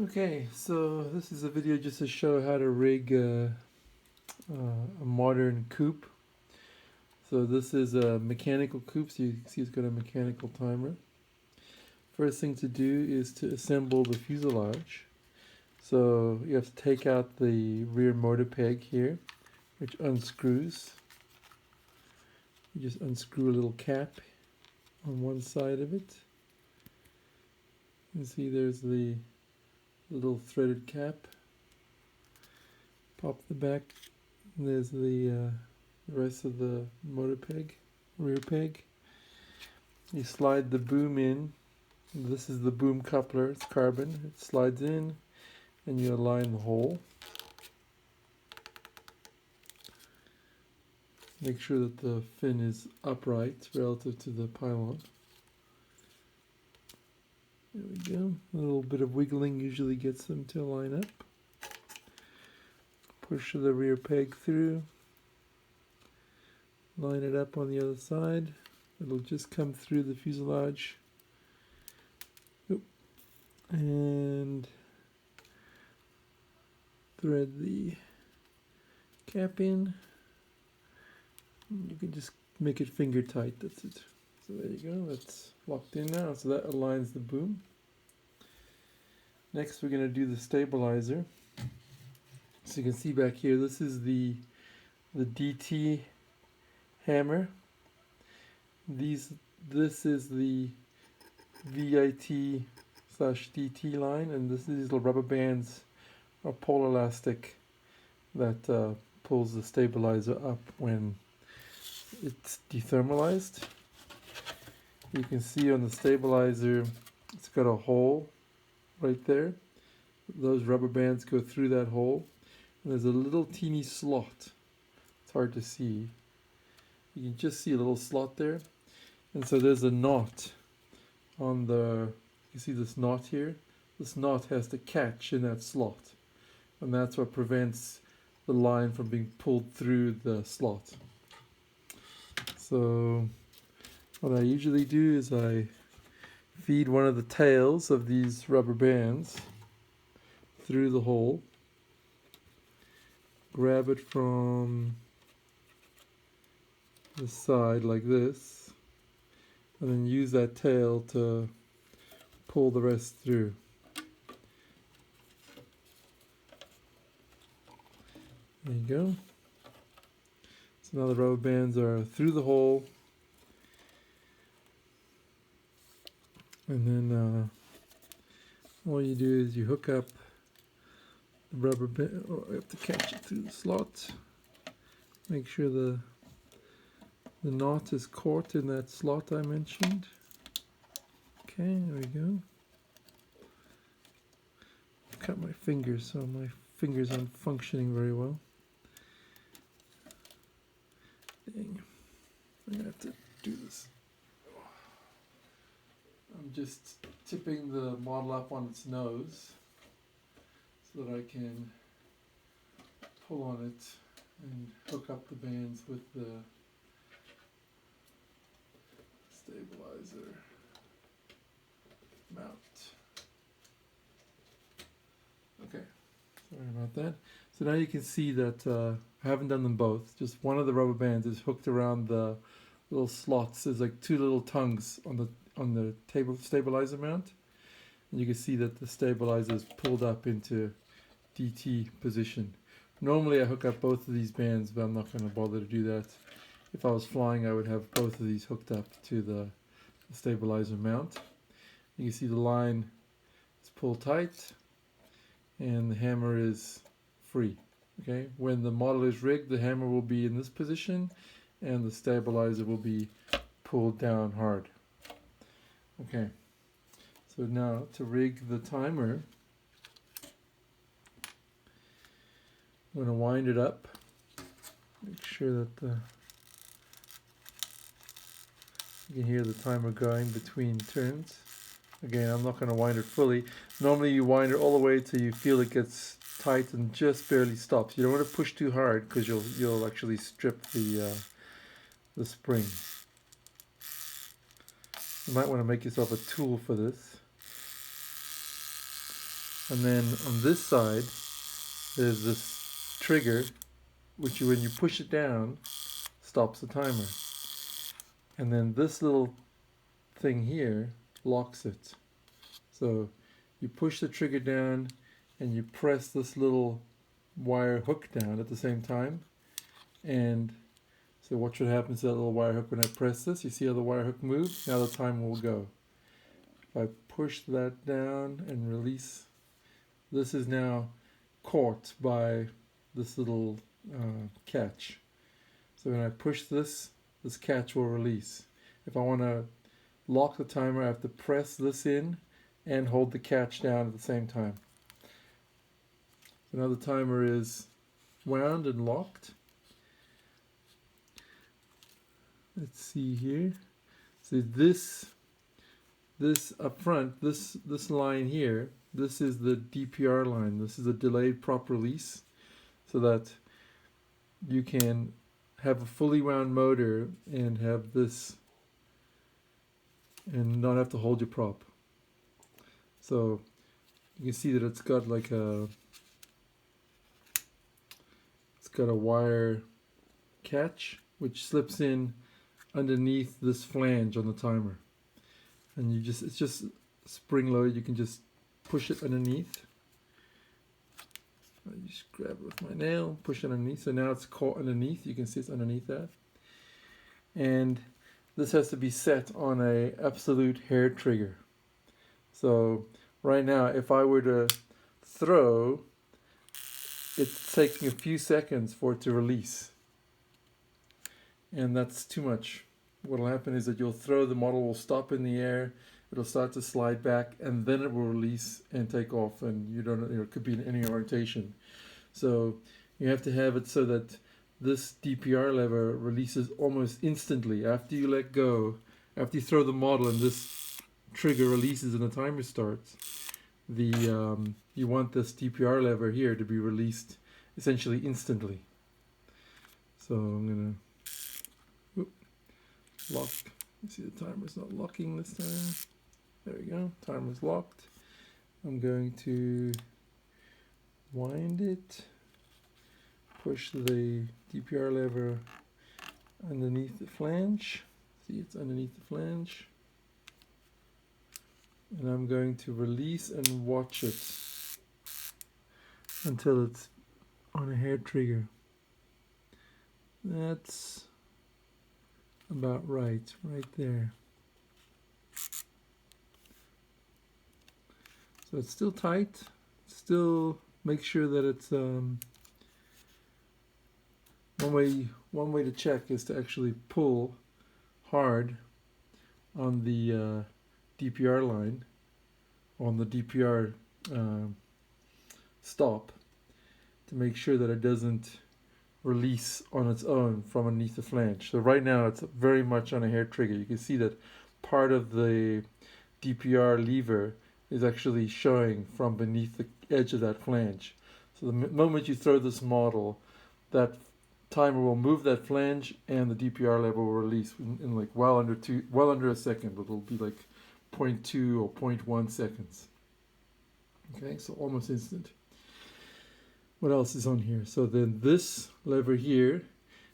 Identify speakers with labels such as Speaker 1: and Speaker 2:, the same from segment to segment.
Speaker 1: Okay, so this is a video just to show how to rig a modern coupe. So this is a mechanical coupe, so you can see it's got a mechanical timer. First thing to do is to assemble the fuselage. So you have to take out the rear motor peg here, which unscrews. You just unscrew a little cap on one side of it. You can see there's the little threaded cap. Pop the back, and there's the rest of the motor peg, rear peg. You slide the boom in. This is the boom coupler, it's carbon. It slides in and you align the hole. Make sure that the fin is upright relative to the pylon. There we go. A little bit of wiggling usually gets them to line up. Push the rear peg through. Line it up on the other side. It'll just come through the fuselage. And thread the cap in. You can just make it finger tight, that's it. So there you go, that's locked in now, so that aligns the boom. Next we're going to do the stabilizer. So you can see back here, this is the DT hammer. This is the VIT/DT line, and these little rubber bands are pole elastic that pulls the stabilizer up when it's dethermalized. You can see on the stabilizer it's got a hole right there. Those rubber bands go through that hole, and there's a little teeny slot. It's hard to see. You can just see a little slot there, and so there's a knot on the, you see this knot here? This knot has to catch in that slot, and that's what prevents the line from being pulled through the slot. So what I usually do is I feed one of the tails of these rubber bands through the hole, grab it from the side like this, and then use that tail to pull the rest through. There you go. So now the rubber bands are through the hole, and then all you do is you hook up the rubber band, or you have to catch it through the slot. Make sure the knot is caught in that slot I mentioned. Okay, there we go. Cut my fingers, so my fingers aren't functioning very well. Dang. I'm gonna have to do this. I'm just tipping the model up on its nose so that I can pull on it and hook up the bands with the stabilizer mount. Okay, sorry about that. So now you can see that I haven't done them both. Just one of the rubber bands is hooked around the little slots. There's like two little tongues on the table stabilizer mount, and you can see that the stabilizer is pulled up into DT position. Normally I hook up both of these bands, but I'm not going to bother to do that. If I was flying, I would have both of these hooked up to the stabilizer mount. You can see the line is pulled tight and the hammer is free. Okay, when the model is rigged, the hammer will be in this position and the stabilizer will be pulled down hard. Okay, so now to rig the timer, I'm going to wind it up, make sure that you can hear the timer going between turns. Again, I'm not going to wind it fully. Normally you wind it all the way till you feel it gets tight and just barely stops. You don't want to push too hard because you'll actually strip the spring. You might want to make yourself a tool for this. And then on this side, there's this trigger, which when you push it down, stops the timer. And then this little thing here locks it. So you push the trigger down and you press this little wire hook down at the same time. And so watch what happens to that little wire hook when I press this. You see how the wire hook moves? Now the timer will go. If I push that down and release, this is now caught by this little catch. So when I push this, this catch will release. If I want to lock the timer, I have to press this in and hold the catch down at the same time. So now the timer is wound and locked. Let's see here. So this up front, this line here, this is the DPR line. This is a delayed prop release, so that you can have a fully wound motor and have this and not have to hold your prop. So you can see that it's got like a wire catch which slips in underneath this flange on the timer, and it's just spring loaded. You can just push it underneath. I just grab it with my nail, push it underneath. So now it's caught underneath. You can see it's underneath that. And this has to be set on a absolute hair trigger. So right now, if I were to throw, it's taking a few seconds for it to release. And that's too much. What will happen is that you'll throw, the model will stop in the air, it'll start to slide back, and then it will release and take off, and you don't know, it could be in any orientation. So you have to have it so that this DPR lever releases almost instantly after you let go. After you throw the model and this trigger releases and the timer starts, you want this DPR lever here to be released essentially instantly. So I'm gonna lock. You see the timer's not locking this time. There we go. Timer's locked. I'm going to wind it, push the DPR lever underneath the flange. See, it's underneath the flange. And I'm going to release and watch it until it's on a hair trigger. That's about right there. So it's still tight. Still make sure that it's one way to check is to actually pull hard on the DPR line, on the DPR stop, to make sure that it doesn't release on its own from underneath the flange. So right now it's very much on a hair trigger. You can see that part of the DPR lever is actually showing from beneath the edge of that flange. So the moment you throw this model, that timer will move that flange and the DPR lever will release in like well under a second, but it'll be like 0.2 or 0.1 seconds. Okay, so almost instant. What else is on here? So then this lever here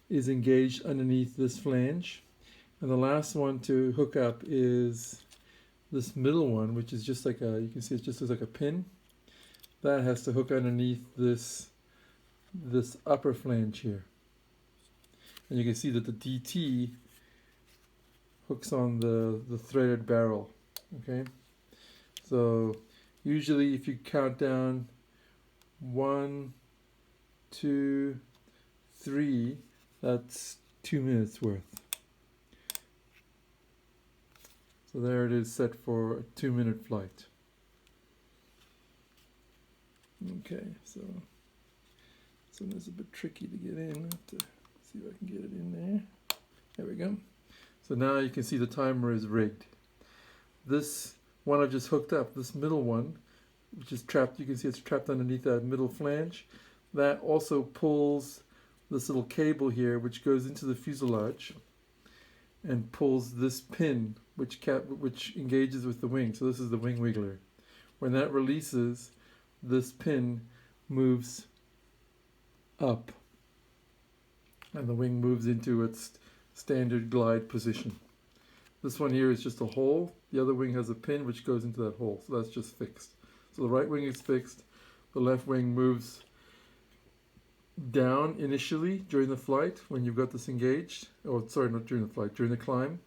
Speaker 1: is engaged underneath this flange. And the last one to hook up is this middle one, which is just like you can see it just looks like a pin. That has to hook underneath this upper flange here. And you can see that the DT hooks on the threaded barrel. Okay, so usually if you count down 1, 2, 3, that's 2 minutes worth. So there it is, set for a 2-minute flight. Okay, so this one is a bit tricky to get in. I have to see if I can get it in there. There we go. So now you can see the timer is rigged. This one I've just hooked up, this middle one, which is trapped, you can see it's trapped underneath that middle flange. That also pulls this little cable here, which goes into the fuselage and pulls this pin, which engages with the wing. So this is the wing wiggler. When that releases, this pin moves up and the wing moves into its standard glide position. This one here is just a hole. The other wing has a pin which goes into that hole, so that's just fixed. So the right wing is fixed. The left wing moves down initially during the flight when you've got this engaged. Oh, sorry, not during the flight, during the climb.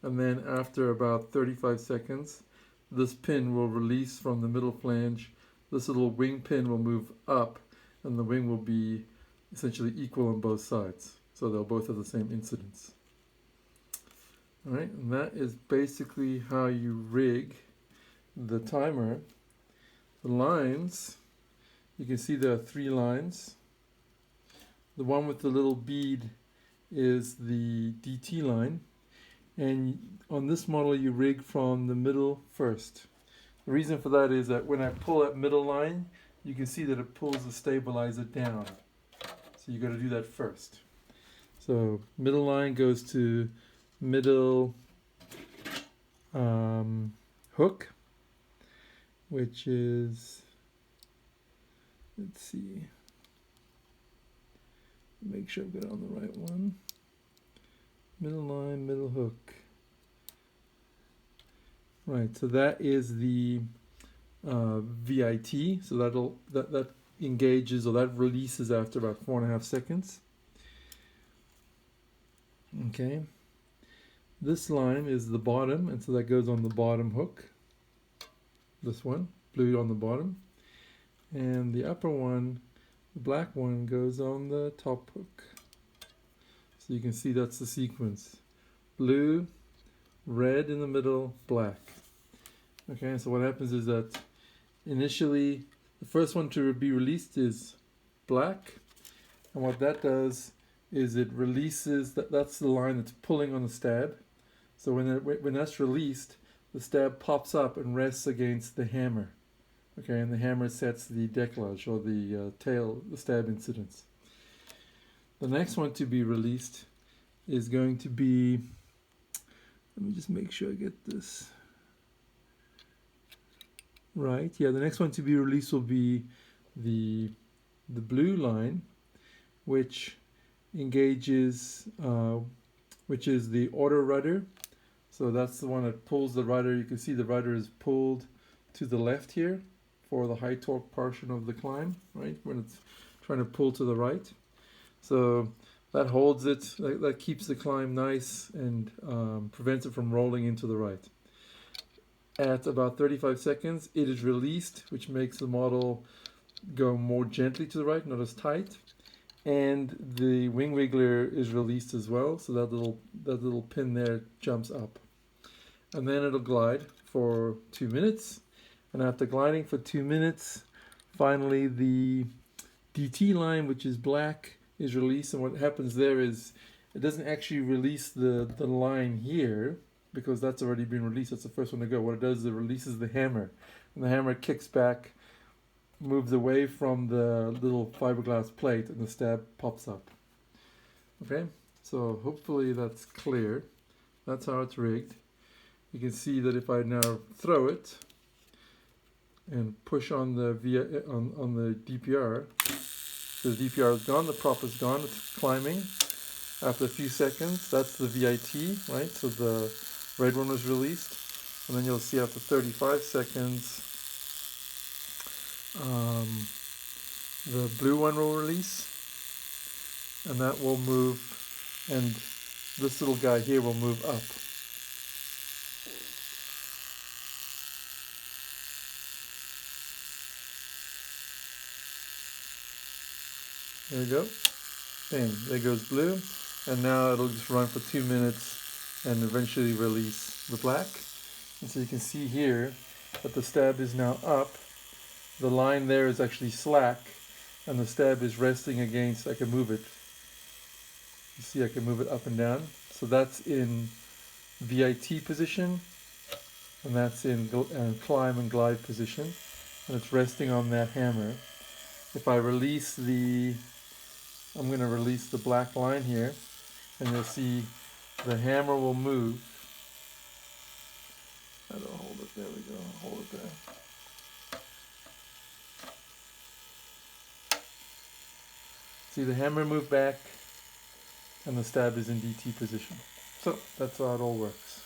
Speaker 1: And then after about 35 seconds, this pin will release from the middle flange. This little wing pin will move up, and the wing will be essentially equal on both sides. So they'll both have the same incidence. All right, and that is basically how you rig the timer. The lines, you can see there are 3 lines. The one with the little bead is the DT line, and on this model you rig from the middle first. The reason for that is that when I pull that middle line, you can see that it pulls the stabilizer down. So you got to do that first. So middle line goes to middle hook, which is, let's see, make sure I've got it on the right one. Middle line, middle hook. Right, so that is the VIT. So that engages, or that releases after about 4.5 seconds. Okay. This line is the bottom, and so that goes on the bottom hook. This one, blue on the bottom. And the upper one, the black one, goes on the top hook. So you can see that's the sequence. Blue, red in the middle, black. Okay, so what happens is that initially the first one to be released is black. And what that does is it releases, that's the line that's pulling on the stab. So when that's released, the stab pops up and rests against the hammer. Okay, and the hammer sets the décollage, or the tail, the stab incidence. The next one to be released is going to be, let me just make sure I get this right. Yeah, the next one to be released will be the blue line, which engages, which is the auto rudder. So that's the one that pulls the rudder. You can see the rudder is pulled to the left here for the high torque portion of the climb, right? When it's trying to pull to the right. So that holds it, that keeps the climb nice and prevents it from rolling into the right. At about 35 seconds, it is released, which makes the model go more gently to the right, not as tight. And the wing wiggler is released as well, so that little pin there jumps up. And then it'll glide for 2 minutes. And after gliding for 2 minutes, finally the DT line, which is black, is released. And what happens there is it doesn't actually release the line here, because that's already been released. That's the first one to go. What it does is it releases the hammer. And the hammer kicks back, moves away from the little fiberglass plate, and the stab pops up. Okay, so hopefully that's clear. That's how it's rigged. You can see that if I now throw it and push on the on the DPR, the DPR is gone, the prop is gone, it's climbing. After a few seconds, that's the VIT, right? So the red one was released, and then you'll see after 35 seconds, the blue one will release, and that will move, and this little guy here will move up. There we go. Bam, there goes blue. And now it'll just run for 2 minutes and eventually release the black. And so you can see here that the stab is now up. The line there is actually slack, and the stab is resting against, I can move it. You see I can move it up and down. So that's in VIT position, and that's in climb and glide position. And it's resting on that hammer. If I release I'm going to release the black line here, and you'll see the hammer will move. I don't hold it, there we go, hold it there. See the hammer move back, and the stab is in DT position. So that's how it all works.